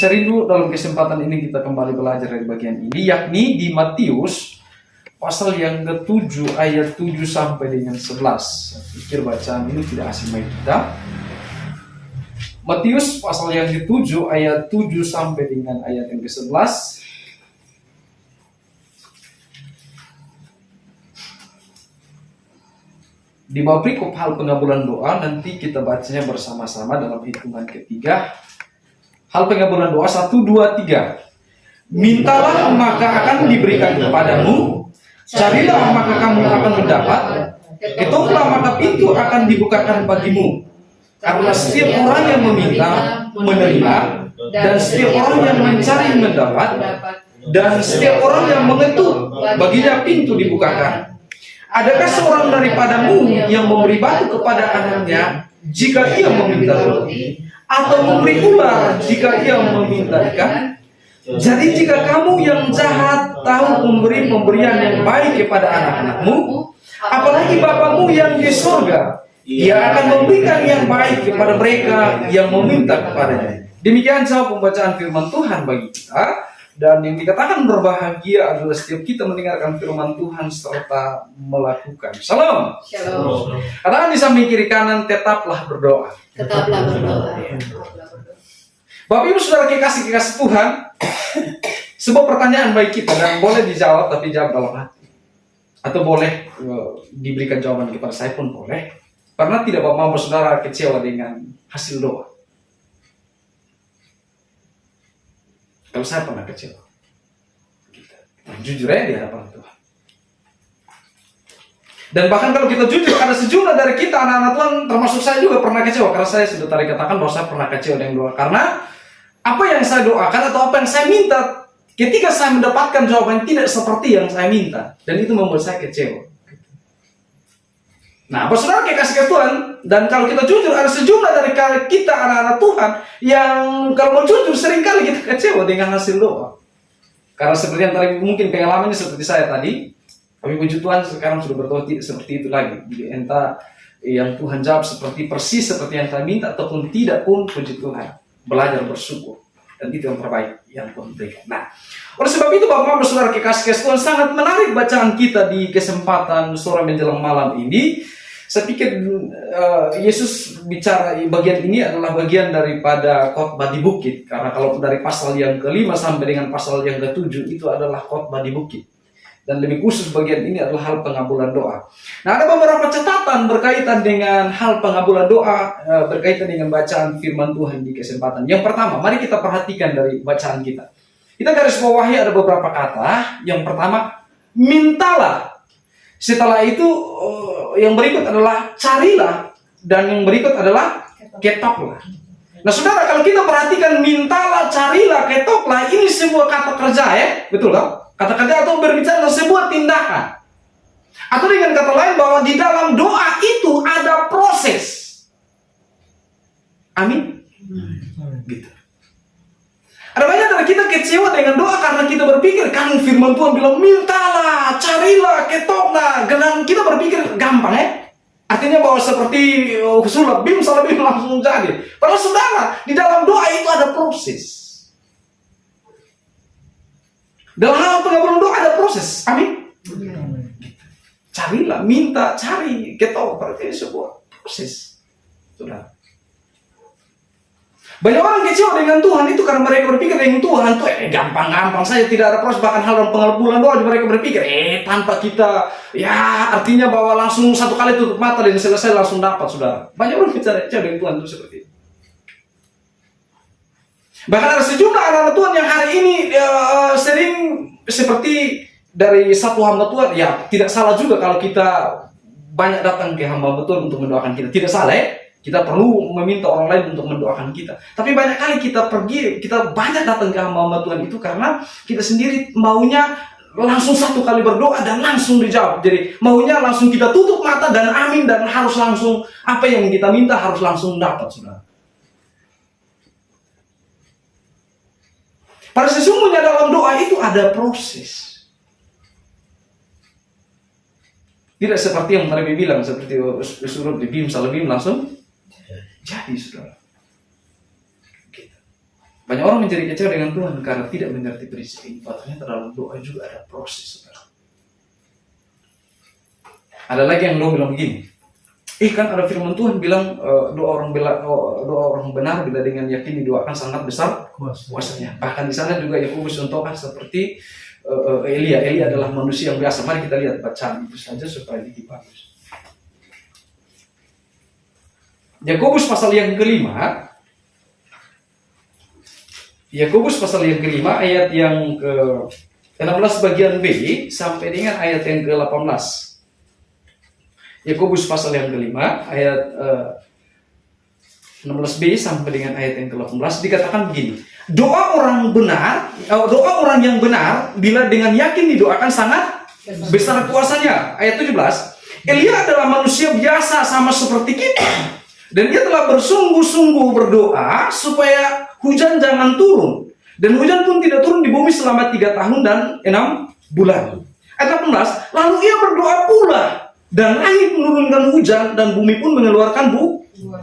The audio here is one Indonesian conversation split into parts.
saya rindu dalam kesempatan ini kita kembali belajar dari bagian ini, yakni di Matius pasal yang ke-7 ayat 7 sampai dengan 11. Saya pikir bacaan ini tidak asing bagi kita. Matius pasal yang ke-7 ayat 7 sampai dengan ayat yang ke-11. Di bawah perikop hal pengabulan doa, nanti kita bacanya bersama-sama dalam hitungan ketiga. Hal pengabulan doa 1, 2, 3. Mintalah maka akan diberikan kepadamu, carilah maka kamu akan mendapat, ketoklah maka pintu akan dibukakan bagimu. Karena setiap orang yang meminta, menerima, dan setiap orang yang mencari mendapat, dan setiap orang yang mengetuk, baginya pintu dibukakan. Adakah seorang daripadamu yang memberi batu kepada anaknya jika ia meminta roti, atau memberi ular jika ia meminta ikan? Jadi jika kamu yang jahat tahu memberi pemberian yang baik kepada anak-anakmu, apalagi Bapamu yang di surga, Ia akan memberikan yang baik kepada mereka yang meminta kepadanya. Demikian jawab pembacaan firman Tuhan bagi kita. Dan yang dikatakan berbahagia adalah setiap kita mendengarkan firman Tuhan serta melakukan. Salam. Shalom. Katakan di samping kiri kanan, tetaplah berdoa. Tetaplah berdoa. Bapak Ibu Saudara kekasih Tuhan, sebuah pertanyaan bagi kita dan boleh dijawab tapi jawab dalam hati. Atau boleh diberikan jawaban kepada saya pun boleh. Karena tidak mau saudara kecewa dengan hasil doa. Kalau saya pernah kecewa, jujur aja di hadapan Tuhan. Dan bahkan kalau kita jujur, ada sejumlah dari kita anak-anak Tuhan, termasuk saya juga pernah kecewa. Karena saya sudah tadi katakan bahwa saya pernah kecewa dengan doa. Karena apa yang saya doakan atau apa yang saya minta, ketika saya mendapatkan jawaban tidak seperti yang saya minta, dan itu membuat saya kecewa. Nah, saudara kekasih Tuhan, dan kalau kita jujur, ada sejumlah dari kita anak-anak Tuhan yang kalau mau jujur seringkali kita kecewa dengan hasil doa. Karena seperti yang tadi mungkin pengalamannya seperti saya tadi, tapi puji Tuhan sekarang sudah berdoa tidak seperti itu lagi. Jadi entah yang Tuhan jawab persis seperti yang saya minta ataupun tidak pun, puji Tuhan, belajar bersyukur. Dan itu yang terbaik yang Tuhan berikan. Nah, oleh sebab itu Bapak-Bapak Saudara kekasih Tuhan, sangat menarik bacaan kita di kesempatan sore menjelang malam ini. Saya pikir Yesus bicara bagian ini adalah bagian daripada khotbah di bukit. Karena kalau dari pasal yang ke-5 sampai dengan pasal yang ke-7 itu adalah khotbah di bukit. Dan lebih khusus bagian ini adalah hal pengabulan doa. Nah, ada beberapa catatan berkaitan dengan hal pengabulan doa, berkaitan dengan bacaan firman Tuhan di kesempatan. Yang pertama, mari kita perhatikan dari bacaan kita. Kita garis bawahi ada beberapa kata. Yang pertama, mintalah. Setelah itu yang berikut adalah carilah, dan yang berikut adalah ketoklah. Nah saudara, kalau kita perhatikan mintalah, carilah, ketoklah, ini sebuah kata kerja ya, betul kan? Kata kerja atau berbicara tentang sebuah tindakan. Atau dengan kata lain bahwa di dalam doa itu ada proses. Amin. Gitu. Ada banyak dari kita kecewa dengan doa karena kita berpikir, kan firman Tuhan bilang mintalah, carilah, ketoklah. Dan kita berpikir gampang ya. Artinya bahwa seperti sulap bim salabim langsung jadi. Padahal saudara, di dalam doa itu ada proses. Dalam hal pengabulan doa ada proses. Amin. Carilah, minta, cari, ketok. Berarti sebuah proses. Saudara. Banyak orang kecewa dengan Tuhan itu karena mereka berpikir dengan Tuhan itu gampang-gampang saja, tidak ada proses. Bahkan hal dalam pengabulan doa mereka berpikir tanpa kita, ya artinya bahwa langsung satu kali tutup mata dan selesai langsung dapat, saudara. Banyak orang kecewa dengan Tuhan itu seperti itu. Bahkan ada sejumlah anak-anak Tuhan yang hari ini sering seperti dari satu hamba Tuhan. Ya tidak salah juga kalau kita banyak datang ke hamba Tuhan untuk mendoakan kita, tidak salah ya. Kita perlu meminta orang lain untuk mendoakan kita. Tapi banyak kali kita banyak datang ke hamba Tuhan itu karena kita sendiri maunya langsung satu kali berdoa dan langsung dijawab. Jadi maunya langsung kita tutup mata dan amin, dan harus langsung apa yang kita minta harus langsung dapat, saudara. Pada sesungguhnya dalam doa itu ada proses. Tidak seperti yang tadi bilang, seperti suruh dibim salabim langsung jadi, saudara. Banyak orang menjadi kecewa dengan Tuhan karena tidak mengerti prinsip ini. Ternyata dalam doa juga ada proses. Saudara. Ada lagi yang lo bilang begini. Kan ada firman Tuhan bilang doa orang benar bila dengan yakin didoakan sangat besar kuasanya. Bahkan di sana juga Yakobus contohkan seperti Elia. Elia adalah manusia yang biasa. Mari kita lihat bacaan itu saja supaya lebih bagus. Yakobus pasal yang kelima. Yakobus pasal yang kelima ayat yang ke-16 bagian B sampai dengan ayat yang ke-18. Yakobus pasal yang kelima ayat 16b sampai dengan ayat yang ke-18 dikatakan begini. Doa orang yang benar bila dengan yakin didoakan sangat besar kuasanya. Ayat 17. Elia adalah manusia biasa sama seperti kita. Dan dia telah bersungguh-sungguh berdoa supaya hujan jangan turun. Dan hujan pun tidak turun di bumi selama 3 tahun dan 6 bulan. Ayat 18. Lalu ia berdoa pula. Dan langit menurunkan hujan dan bumi pun mengeluarkan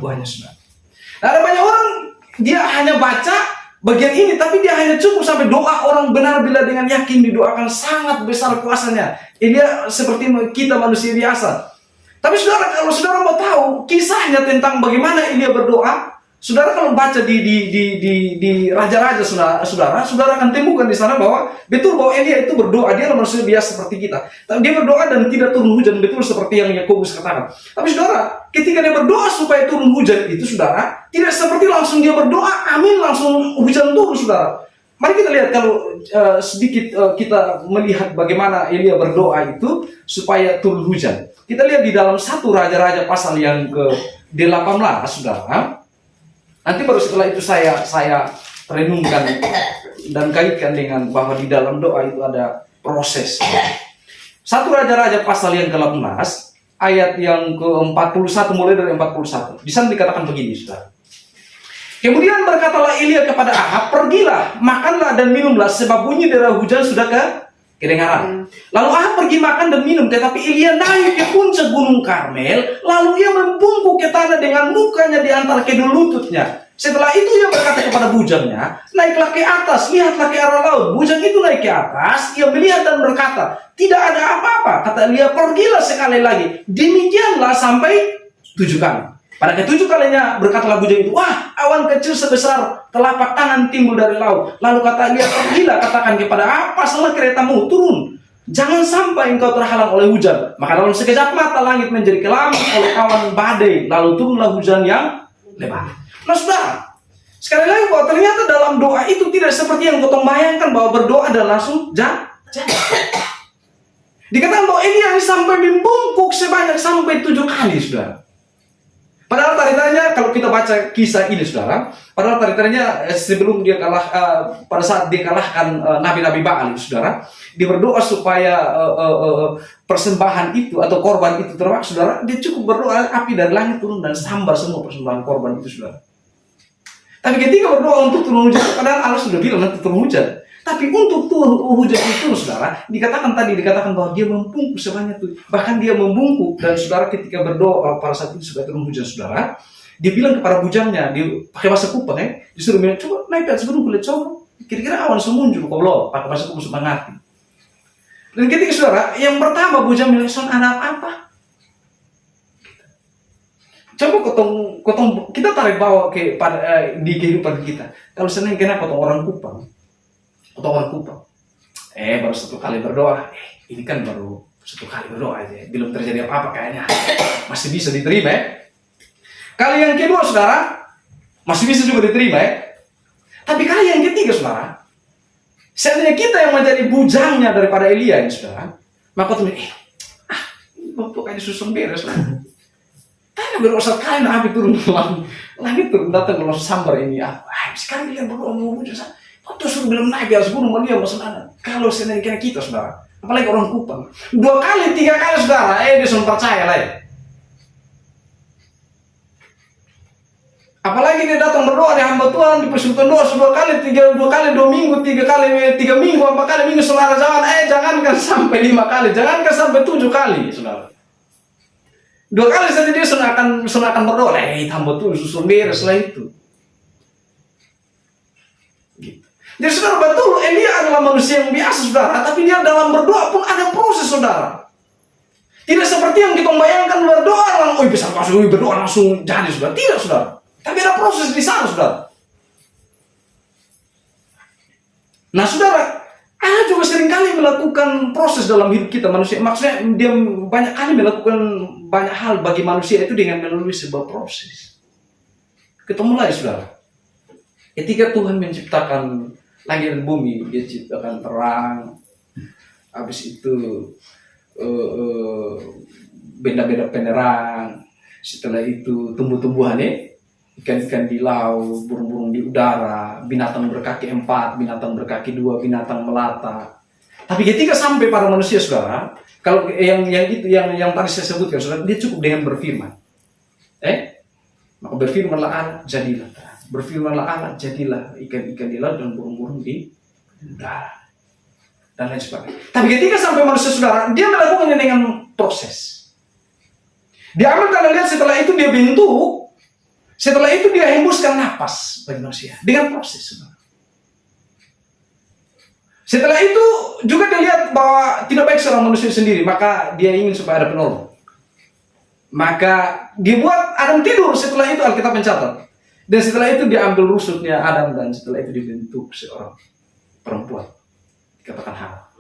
buahnya. Nah, ada banyak orang dia hanya baca bagian ini tapi dia hanya cukup sampai doa orang benar bila dengan yakin didoakan sangat besar kuasanya. Dia seperti kita manusia biasa. Tapi saudara, kalau saudara mau tahu kisahnya tentang bagaimana Elia berdoa, saudara kalau baca di raja-raja saudara akan temukan di sana bahwa betul bahwa Elia itu berdoa, dia adalah manusia biasa seperti kita. Tapi dia berdoa dan tidak turun hujan, betul seperti yang Yakobus katakan. Tapi saudara, ketika dia berdoa supaya turun hujan itu saudara, tidak seperti langsung dia berdoa, amin langsung hujan turun saudara. Mari kita lihat kalau sedikit kita melihat bagaimana Elia berdoa itu supaya turun hujan. Kita lihat di dalam 1 Raja-Raja pasal yang ke-18 saudara. Nanti baru setelah itu saya renungkan dan kaitkan dengan bahwa di dalam doa itu ada proses. 1 Raja-Raja pasal yang ke-18 ayat yang ke-41 mulai dari 41. Di sana dikatakan begini, saudara. Kemudian berkatalah Elia kepada Ahab, pergilah, makanlah dan minumlah sebab bunyi dera hujan sudah kedengaran. Lalu Ahab pergi makan dan minum, tetapi Elia naik ke puncak gunung Karmel, lalu ia membungkuk ke tanah dengan mukanya di antara kedua lututnya. Setelah itu ia berkata kepada bujangnya, naiklah ke atas, lihatlah ke arah laut. Bujang itu naik ke atas, ia melihat dan berkata, tidak ada apa-apa. Kata Elia, pergilah sekali lagi. Demikianlah sampai 7 kali. Pada ke-7 kalinya berkatalah bujang itu, wah, awan kecil sebesar telapak tangan timbul dari laut. Lalu kata Elia, pergilah katakan kepada apa salah keretamu, turun. Jangan sampai engkau terhalang oleh hujan. Maka dalam sekejap mata langit menjadi kelam oleh awan badai. Lalu turunlah hujan yang lebat. Nah saudara, sekali lagi bahwa ternyata dalam doa itu tidak seperti yang kau bayangkan bahwa berdoa dan langsung jadi. Dikatakan bahwa Elia sampai membungkuk sebanyak sampai 7 kali, saudara. Padahal ceritanya kalau kita baca kisah ini, saudara, padahal ceritanya sebelum dia kalah, pada saat dia kalahkan nabi-nabi Baal, saudara, dia berdoa supaya persembahan itu atau korban itu terbakar, saudara. Dia cukup berdoa api dari langit turun dan sambar semua persembahan korban itu, saudara. Tapi ketika berdoa untuk turun hujan, padahal Allah sudah bilang nanti turun hujan. Tapi untuk hujan itu, saudara, dikatakan bahwa dia membungkuk sebanyak itu. Bahkan dia membungkuk dan saudara ketika berdoa pada saat itu sudah turun hujan, saudara, dia bilang kepada bujangnya, dia pakai bahasa kupang disuruh bilang, coba naik ke atas gunung kulit coba. Kira-kira awan semuncul kau belum, pakai bahasa kupang supaya ngerti. Dan ketika saudara, yang pertama bujang bilang, son ada apa? Coba kita tarik bawa di kehidupan kita. Kalau senang kenapa orang kupang? Baru 1 kali berdoa. Ini kan baru 1 kali berdoa aja. Belum terjadi apa-apa kayaknya. Masih bisa diterima Kali yang kedua, saudara, masih bisa juga diterima Tapi kali yang ketiga, saudara, seandainya kita yang menjadi bujangnya daripada Elia ini, saudara, maka tuh untuk aja susung beres lah. Tapi berdoa kali api turun langit turun datang kalau sambar ini sekarang dia berdoa mau bujang. Terus belum naik di atas gunung dia masalah. Kalau seandainya kita, saudara, apalagi orang kupang, 2 kali 3 kali, saudara, dia sudah percaya lah Apalagi dia datang berdoa di hamba Tuhan, dipersekutuan doa 2 kali, 2 minggu, 3 minggu, 4 kali minggu, saudara jangan, jangankan sampai 5 kali, jangankan sampai 7 kali, saudara. 2 kali saja dia sudah akan berdoa, hamba Tuhan susun beres lah itu. Jadi saudara, betul Elia adalah manusia yang biasa saudara, tapi dia dalam berdoa pun ada proses saudara. Tidak seperti yang kita bayangkan berdoa langsung, bisa masuk berdoa langsung jadi saudara. Tidak saudara. Tapi ada proses di sana saudara. Nah saudara, Allah juga seringkali melakukan proses dalam hidup kita manusia. Maksudnya dia banyak kali melakukan banyak hal bagi manusia itu dengan melalui sebuah proses. Ketemu lagi saudara. Ketika Tuhan menciptakan langit dan bumi, dia ciptakan terang. Habis itu benda-benda penerang. Setelah itu tumbuh-tumbuhannya, ikan-ikan di laut, burung-burung di udara, binatang berkaki 4, binatang berkaki 2, binatang melata. Tapi ketika sampai pada manusia saudara, kalau yang tadi saya sebutkan saudara, dia cukup dengan berfirman. Maka berfirmanlah Allah, jadilah terang. Berfirmanlah Allah, jadilah ikan-ikan di laut dan burung-burung di udara. Dan lain sebagainya. Tapi ketika sampai manusia saudara, dia melakukannya dengan proses. Dia ambil tanda lihat, setelah itu dia bentuk. Setelah itu dia hembuskan napas bagi manusia dengan proses. Setelah itu juga dia lihat bahwa tidak baik seorang manusia sendiri, maka dia ingin supaya ada penolong. Maka dia buat Adam tidur. Setelah itu Alkitab mencatat. Dan setelah itu dia ambil rusuknya Adam dan setelah itu dibentuk seorang perempuan. Dikatakan Hawa.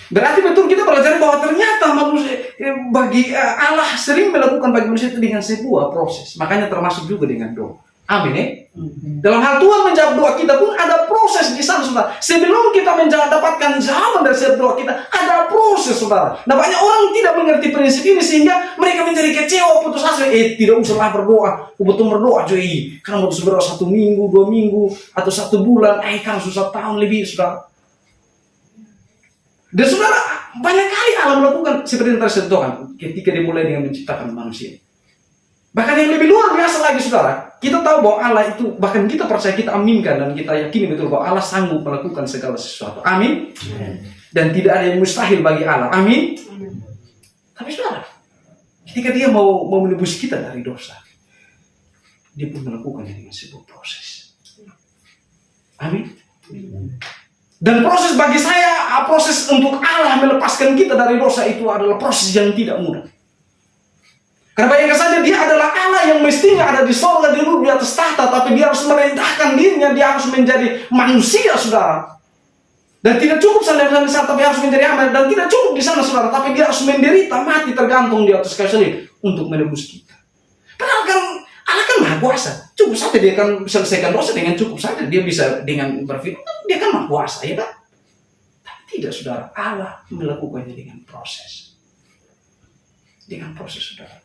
Berarti betul kita belajar bahwa ternyata manusia bagi Allah sering melakukan bagi manusia itu dengan sebuah proses. Makanya termasuk juga dengan doa. Amin. Dalam hal Tuhan menjawab doa kita pun ada proses di sana saudara. Sebelum kita mendapatkan jawaban dari setiap doa kita, ada proses saudara. Nah banyak orang tidak mengerti prinsip ini sehingga mereka menjadi kecewa, putus asa. Tidak usahlah berdoa, betul berdoa cuy. Karena harus berdoa 1 minggu, 2 minggu, atau 1 bulan. Kan susah tahun lebih saudara. Dan saudara, banyak kali Allah melakukan seperti yang tadi saya contohkan ketika dimulai dengan menciptakan manusia. Bahkan yang lebih luar biasa lagi saudara, kita tahu bahwa Allah itu, bahkan kita percaya, kita aminkan dan kita yakini betul bahwa Allah sanggup melakukan segala sesuatu. Amin. Dan tidak ada yang mustahil bagi Allah. Amin. Tapi saudara, ketika dia mau menebus kita dari dosa, dia pun melakukannya dengan sebuah proses. Amin. Dan proses bagi saya, proses untuk Allah melepaskan kita dari dosa itu adalah proses yang tidak mudah. Karena bayangkan saja dia adalah Allah yang mestinya ada di sorga, di atas tahta, tapi dia harus merendahkan dirinya, dia harus menjadi manusia saudara. Dan tidak cukup saja di sana, tapi harus menjadi amal. Dan tidak cukup di sana saudara, tapi dia harus menderita, mati tergantung di atas kayu salib untuk menebus kita. Padahal kan Allah kan maha kuasa. Cukup saja dia akan selesaikan dosa dengan cukup saja. Dia bisa dengan berfirman, dia kan maha kuasa, ya kan? Tapi tidak saudara, Allah melakukannya dengan proses. Dengan proses saudara.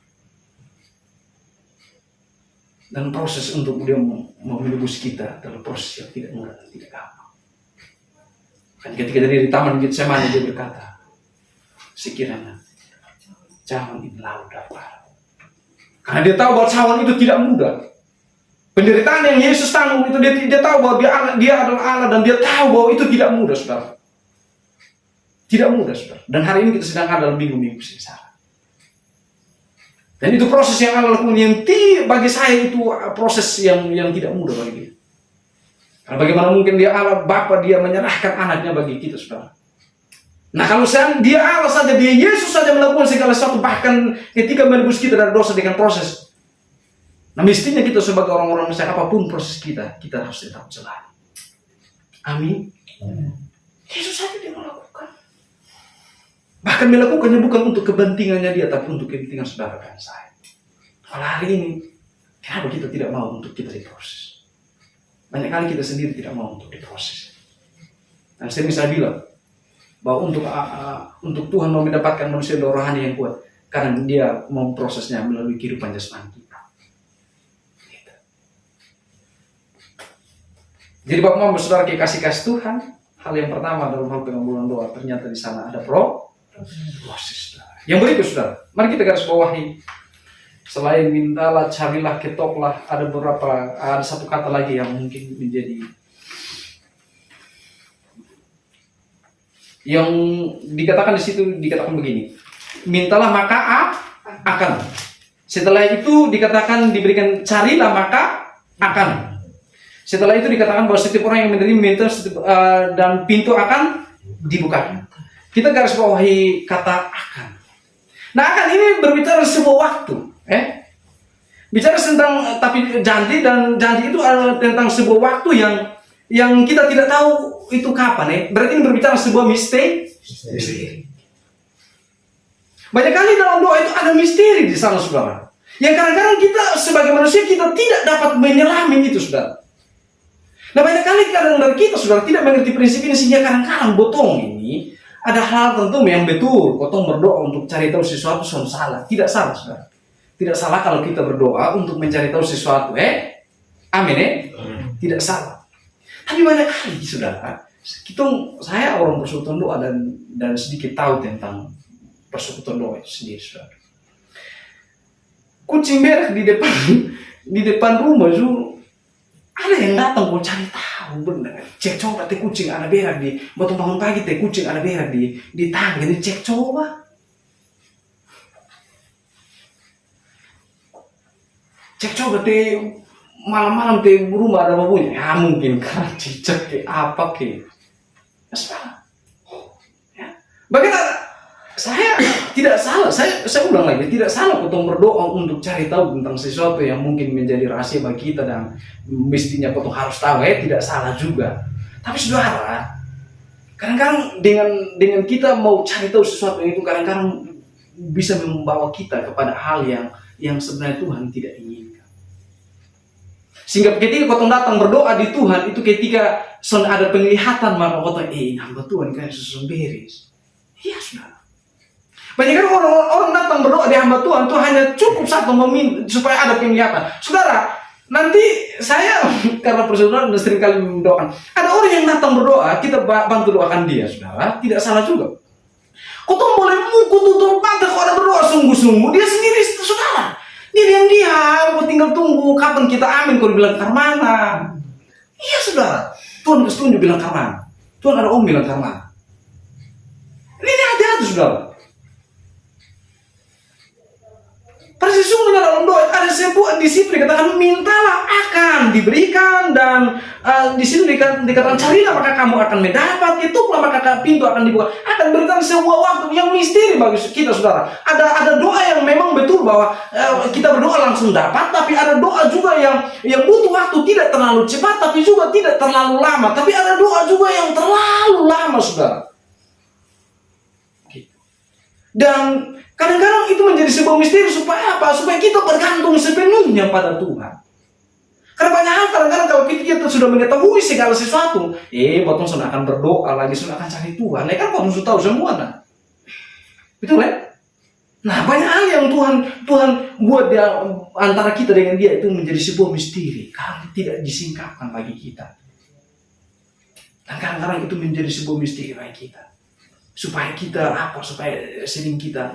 Dan proses untuk dia menebus kita adalah proses yang tidak mudah dan tidak gampang. Dan ketika dari Taman Getsemani dia berkata, sekiranya cawan ini lalu dapat. Karena dia tahu bahwa cawan itu tidak mudah. Penderitaan yang Yesus tanggung itu dia tahu bahwa dia adalah Allah dan dia tahu bahwa itu tidak mudah saudara. Tidak mudah saudara. Dan hari ini kita sedang ada dalam minggu-minggu sengsara. Dan itu proses yang Allah lakukan yang bagi saya itu proses yang tidak mudah bagi dia. Karena bagaimana mungkin dia Allah Bapa, dia menyerahkan anaknya bagi kita saudara. Nah kalau dia Allah saja, dia Yesus saja melakukan segala sesuatu, bahkan ketika menebus kita dari dosa dengan proses. Nah mestinya kita sebagai orang-orang percaya apapun proses kita harus tetap jalan. Amin. Yesus saja dia melakukan. Bahkan melakukannya bukan untuk kepentingannya dia, tapi untuk kepentingan saudara dan saya. Kalau hari ini, kenapa kita tidak mau untuk kita diproses? Banyak kali kita sendiri tidak mau untuk diproses. Dan saya bisa bilang, bahwa untuk Tuhan mau mendapatkan manusia rohani yang kuat, karena dia mau prosesnya melalui kehidupan jasmani kita. Gitu. Jadi Bapak Mama saudara kasih Tuhan, hal yang pertama dalam hal pengambilan doa, ternyata di sana ada proses. Yang berikut saudara, mari kita garis bawahi. Selain mintalah, carilah, ketoklah, ada satu kata lagi yang mungkin menjadi yang dikatakan di situ, dikatakan begini, mintalah maka akan. Setelah itu dikatakan diberikan, carilah maka akan. Setelah itu dikatakan bahwa setiap orang yang menerima minta dan pintu akan dibukakan. Kita garis bawahi kata akan. Nah, akan ini berbicara sebuah waktu. Bicara tentang tapi janji, dan janji itu adalah tentang sebuah waktu yang kita tidak tahu itu kapan. Berarti ini berbicara sebuah misteri. Banyak kali dalam doa itu ada misteri di sana, saudara. Yang kadang-kadang kita sebagai manusia kita tidak dapat menyelami itu, saudara. Nah, banyak kali kadang dari kita, saudara, tidak mengerti prinsip ini, sehingga kadang-kadang botong ini ada hal tertentu yang betul. Botong berdoa untuk cari tahu sesuatu yang salah. Tidak salah, saudara. Tidak salah kalau kita berdoa untuk mencari tahu sesuatu. Amin. Tidak salah. Tapi banyak kali, saudara, saya orang persekutuan doa dan sedikit tahu tentang persekutuan doa itu sendiri, saudara. Kucing berak di depan rumah itu ada yang datang mau cari tahu, benar. Cek coba teh kucing ada berak di bangun pagi teh kucing ada berak di tangga, ini cek coba. Cek coba teh malam-malam teh rumah ada babunya. Ya mungkin kan cicak ke apa ke. Salah. Ya. Bagaimana? Saya tidak salah. Saya ulang lagi, tidak salah potong berdoa untuk cari tahu tentang sesuatu yang mungkin menjadi rahasia bagi kita dan mestinya potong harus tahu. Tidak salah juga. Tapi saudara, kadang-kadang dengan kita mau cari tahu sesuatu itu kadang-kadang bisa membawa kita kepada hal yang sebenarnya Tuhan tidak inginkan. Sehingga ketika kau datang berdoa di Tuhan, itu ketika ada penglihatan maka kau hamba Tuhan kan susun beres. Iya, saudara. Banyak kan orang datang berdoa di hamba Tuhan itu hanya cukup satu meminta supaya ada penglihatan. Saudara, nanti saya karena persaudaraan sering kali mendoakan, ada orang yang datang berdoa, kita bantu doakan dia, saudara. Tidak salah juga. Kau boleh mukul tutup mata kalau ada berdoa sungguh-sungguh, dia sendiri, saudara. Dia diam-diam, kau tinggal tunggu kapan kita amin, kau bilang karmana. Iya, saudara. Tuhan kasih tunjuk bilang karmana. Tuhan ada bilang karmana. Ini hati-hati, saudara. Pada sesungguhnya dalam doa ada sebuah di situ dikatakan mintalah akan diberikan, dan di situ dikatakan carilah maka kamu akan mendapat, ketuklah maka pintu akan dibuka. Akan berikan sebuah waktu yang misteri bagi kita, saudara. Ada doa yang memang betul bahwa kita berdoa langsung dapat, tapi ada doa juga yang butuh waktu, tidak terlalu cepat tapi juga tidak terlalu lama. Tapi ada doa juga yang terlalu lama, saudara. Dan kadang-kadang itu menjadi sebuah misteri supaya apa? Supaya kita bergantung sepenuhnya pada Tuhan. Karena banyak hal kadang-kadang kalau kita sudah mengetahui segala sesuatu, potong sudah akan berdoa lagi, sudah akan cari Tuhan. Kan potong sudah tahu semua, nah. Betul kan? Nah, banyak hal yang Tuhan buat di antara kita dengan Dia itu menjadi sebuah misteri karena tidak disingkapkan bagi kita. Dan kadang-kadang itu menjadi sebuah misteri bagi kita. Supaya kita supaya sering kita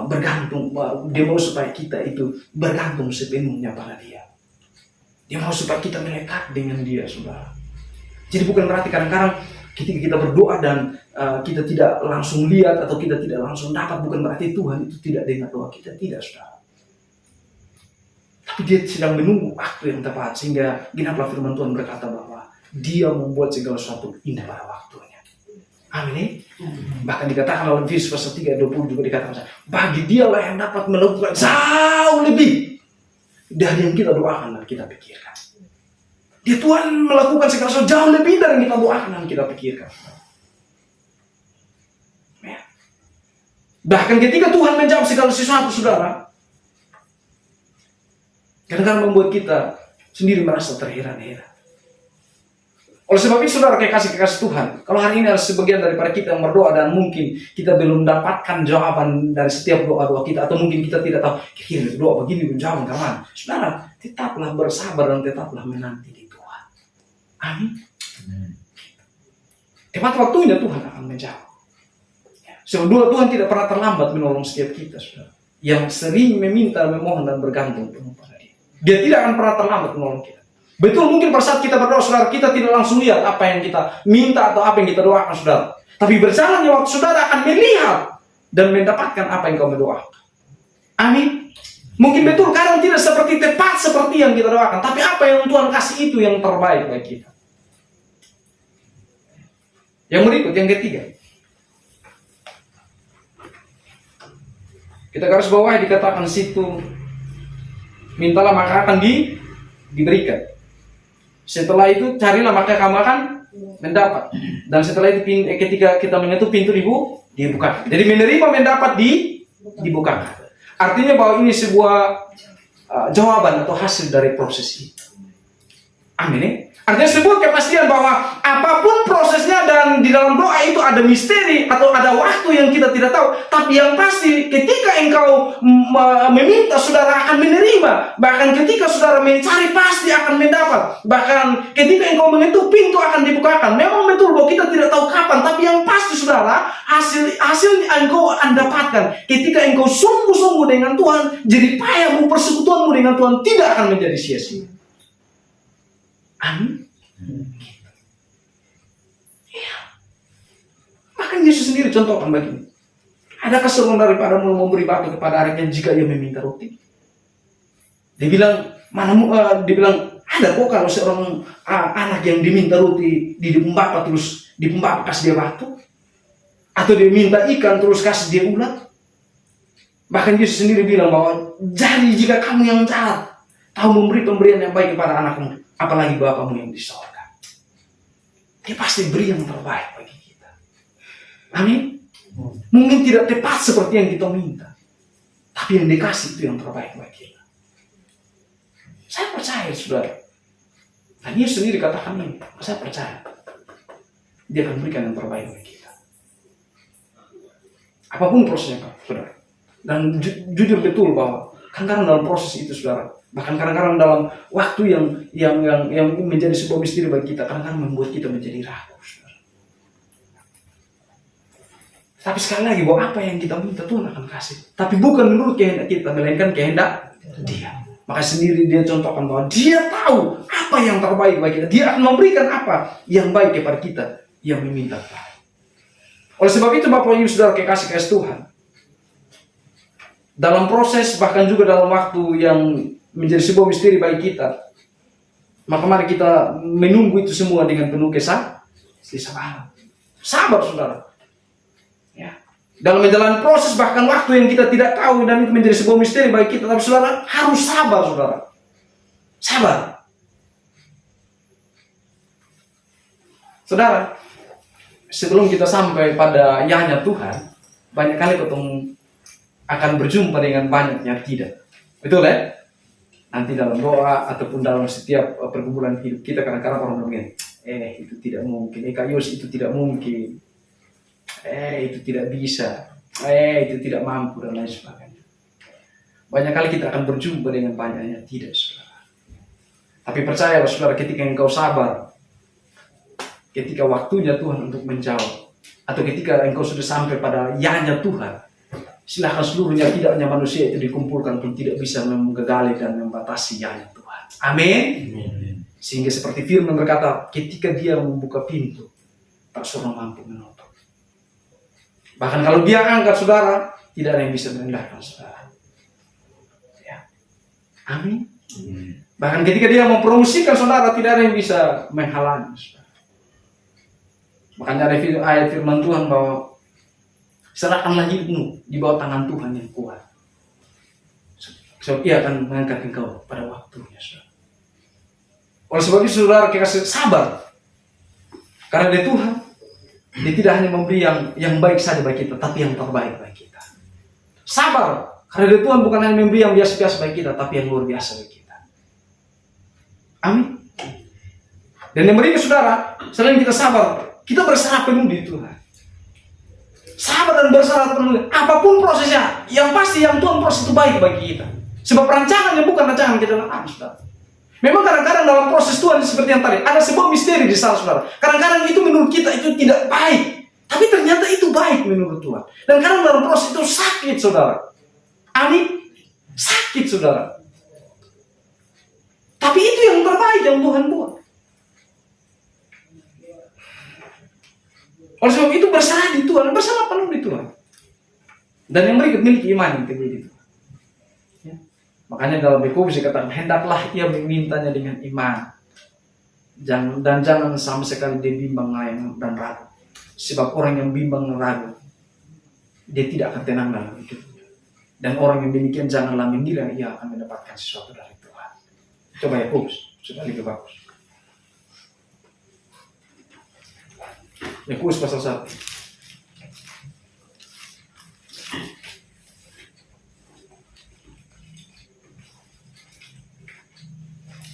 bergantung, dia mau supaya kita itu bergantung sepenuhnya pada Dia. Dia mau supaya kita melekat dengan Dia, saudara. Jadi bukan berarti kadang-kadang ketika kita berdoa dan kita tidak langsung lihat atau kita tidak langsung dapat, bukan berarti Tuhan itu tidak dengar doa kita, tidak, saudara. Tapi Dia sedang menunggu waktu yang tepat, sehingga genaplah firman Tuhan berkata bahwa Dia membuat segala sesuatu indah pada waktunya. Amin. Bahkan dikatakan dalam Efesus pasal 3:20 juga dikatakan, bagi Dialah yang dapat melakukan jauh lebih dari yang kita doakan dan kita pikirkan. Dia Tuhan melakukan segala sesuatu jauh lebih dari yang kita doakan dan kita pikirkan. Ya. Bahkan ketika Tuhan menjawab segala sesuatu, saudara, kadang-kadang membuat kita sendiri merasa terheran-heran. Oleh sebab itu, saudara, kekasih Tuhan, kalau hari ini ada sebagian daripada kita yang berdoa dan mungkin kita belum dapatkan jawaban dari setiap doa-doa kita, atau mungkin kita tidak tahu kira-kira doa begini jawaban kemana, saudara, tetaplah bersabar dan tetaplah menanti di Tuhan. Amin. Tepat waktunya Tuhan akan menjawab. Sebab Tuhan tidak pernah terlambat menolong setiap kita, saudara, yang sering meminta, memohon dan bergantung penuh pada Dia. Dia tidak akan pernah terlambat menolong kita. Betul, mungkin pada saat kita berdoa, saudara, kita tidak langsung lihat apa yang kita minta atau apa yang kita doakan, saudara. Tapi berjalannya waktu, saudara akan melihat dan mendapatkan apa yang kau berdoakan. Amin. Mungkin betul kadang tidak seperti tepat seperti yang kita doakan, tapi apa yang Tuhan kasih itu yang terbaik bagi kita. Yang berikut, yang ketiga. Kita garis bawahi dikatakan situ, mintalah maka akan diberikan. Setelah itu carilah maka kamu akan mendapat. Dan setelah itu ketika kita mengetuk pintu dibukakan. Jadi menerima mendapat dibukakan. Artinya bahwa ini sebuah jawaban atau hasil dari proses itu. Amin ya? Artinya sebuah kepastian bahwa apapun prosesnya dan di dalam doa itu ada misteri atau ada waktu yang kita tidak tahu. Tapi yang pasti ketika engkau meminta, saudara akan menerima. Bahkan ketika saudara mencari pasti akan mendapat. Bahkan ketika engkau mengetuk pintu akan dibukakan. Memang betul bahwa kita tidak tahu kapan. Tapi yang pasti saudara, hasil engkau akan dapatkan. Ketika engkau sungguh-sungguh dengan Tuhan, jerih payahmu, persekutuanmu dengan Tuhan tidak akan menjadi sia-sia. Amin. Ya. Bahkan Yesus sendiri contohkan begini. Adakah seorang daripada memberi batu kepada anaknya jika ia meminta roti? Dia bilang, ada kok kalau seorang anak yang diminta roti di pembapa terus di pembapa kasih dia batu? Atau dia minta ikan terus kasih dia ulat? Bahkan Yesus sendiri bilang bahwa jadi jika kamu yang jahat tahu memberi pemberian yang baik kepada anakmu, apalagi Bapamu yang di sorga. Dia pasti beri yang terbaik bagi kita. Amin. Mungkin tidak tepat seperti yang kita minta, tapi yang dikasih itu yang terbaik bagi kita. Saya percaya, saudara. Dan Yesus sendiri katakan ini, saya percaya. Dia akan berikan yang terbaik bagi kita. Apapun prosesnya, saudara. Dan jujur betul bahwa kadang-kadang dalam proses itu, saudara, bahkan kadang-kadang dalam waktu yang menjadi sebuah misteri bagi kita, kadang-kadang membuat kita menjadi ragu, saudara. Tapi sekali lagi bahwa apa yang kita minta Tuhan akan kasih. Tapi bukan menurut kehendak kita, melainkan kehendak Dia. Maka sendiri Dia contohkan bahwa Dia tahu apa yang terbaik bagi kita. Dia akan memberikan apa yang baik kepada kita yang meminta baik. Oleh sebab itu Bapak Ibu Saudara kekasih Tuhan, dalam proses bahkan juga dalam waktu yang menjadi sebuah misteri bagi kita, maka mari kita menunggu itu semua dengan penuh kesabaran. Sabar, saudara. Ya. Dalam menjalani proses bahkan waktu yang kita tidak tahu dan itu menjadi sebuah misteri bagi kita, tapi saudara harus sabar, saudara. Sabar. Saudara, sebelum kita sampai pada yanya Tuhan, banyak kali ketemu akan berjumpa dengan banyak yang tidak. Betul ya? Nanti dalam doa ataupun dalam setiap pergumulan hidup kita kadang-kadang orang bilang, itu tidak mungkin, Kak Yos itu tidak mungkin, itu tidak bisa, itu tidak mampu dan lain sebagainya. Banyak kali kita akan berjumpa dengan banyaknya tidak, saudara. Tapi percayalah saudara, ketika engkau sabar, ketika waktunya Tuhan untuk menjawab, atau ketika engkau sudah sampai pada yanya Tuhan, silahkan seluruhnya, tidak hanya manusia itu dikumpulkan pun tidak bisa menggagali dan membatasi yanya Tuhan. Amin. Sehingga seperti firman berkata, ketika Dia membuka pintu, tak seorang mampu menutup. Bahkan kalau Dia angkat saudara, tidak ada yang bisa merendahkan saudara. Ya. Amin. Bahkan ketika Dia mempromosikan saudara, tidak ada yang bisa menghalangi saudara. Makanya ada ayat firman Tuhan bahwa serahkanlah hidupmu di bawah tangan Tuhan yang kuat. Sebab Ia akan mengangkat engkau pada waktunya, saudara. Oleh sebab itu saudara kita sabar. Karena dari Tuhan, Dia tidak hanya memberi yang baik saja bagi kita, tapi yang terbaik bagi kita. Sabar. Karena dari Tuhan bukan hanya memberi yang biasa-biasa bagi kita, tapi yang luar biasa bagi kita. Amin. Dan yang berikut saudara, selain kita sabar, kita berserah penuh di Tuhan. Sabar dan berserah penuh, apapun prosesnya, yang pasti yang Tuhan proses itu baik bagi kita. Sebab rancangannya bukan rancangan kita dalam saudara. Memang kadang-kadang dalam proses Tuhan seperti yang tadi, ada sebuah misteri di sana, saudara. Kadang-kadang itu menurut kita itu tidak baik, tapi ternyata itu baik menurut Tuhan. Dan kadang dalam proses itu sakit, saudara. Amin. Sakit, saudara. Tapi itu yang terbaik yang Tuhan buat. Oleh sebab itu berserah di Tuhan, berserah penuh di Tuhan. Dan yang berikut miliki iman yang teguh di Tuhan. Ya. Makanya dalam Yakobus dikatakan hendaklah ia memintanya dengan iman. Jangan sama sekali dia bimbang dan ragu. Sebab orang yang bimbang dan ragu, dia tidak akan tenang dalam hidupnya. Dan orang yang demikian janganlah mengira ia akan mendapatkan sesuatu dari Tuhan. Coba Yakobus, sudah lebih bagus. Yakobus pasal 1.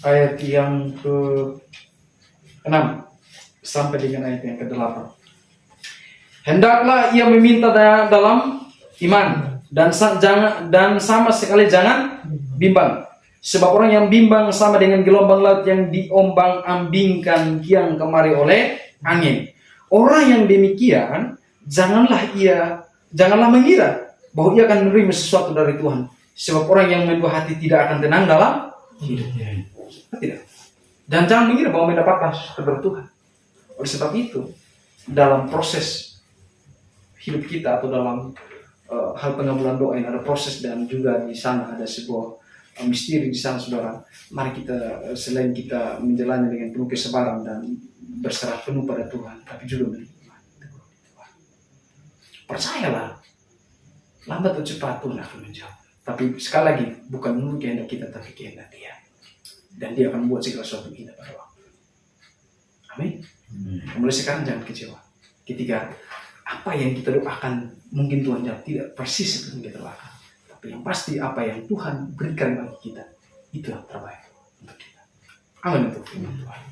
Ayat yang ke-6 sampai dengan ayat yang ke-8. Hendaklah ia meminta dalam iman dan sama sekali jangan bimbang. Sebab orang yang bimbang sama dengan gelombang laut yang diombang-ambingkan kian kemari oleh angin. Orang yang demikian janganlah mengira bahwa ia akan menerima sesuatu dari Tuhan. Sebab orang yang membuah hati tidak akan tenang dalam hidupnya. Tidak. Dan jangan mengira bahwa mendapatkan sesuatu dari Tuhan. Oleh sebab itu, dalam proses hidup kita atau dalam hal pengabulan doa ini ada proses, dan juga di sana ada sebuah misteri di sana, saudara. Mari kita selain kita menjalani dengan penuh kesabaran dan berserah penuh pada Tuhan, tapi juga menikmati Tuhan. Percayalah, lambat atau cepat Tuhan akan menjawab. Tapi sekali lagi, bukan menurut kehendak kita, tapi kehendak Dia. Dan Dia akan membuat segala sesuatu kita pada waktu. Amin. Mulai sekarang jangan kecewa. Ketika apa yang kita doakan mungkin Tuhan jawab tidak persis seperti yang kita doakan, tapi yang pasti apa yang Tuhan berikan bagi kita itu yang terbaik untuk kita. Amin untuk firman Tuhan.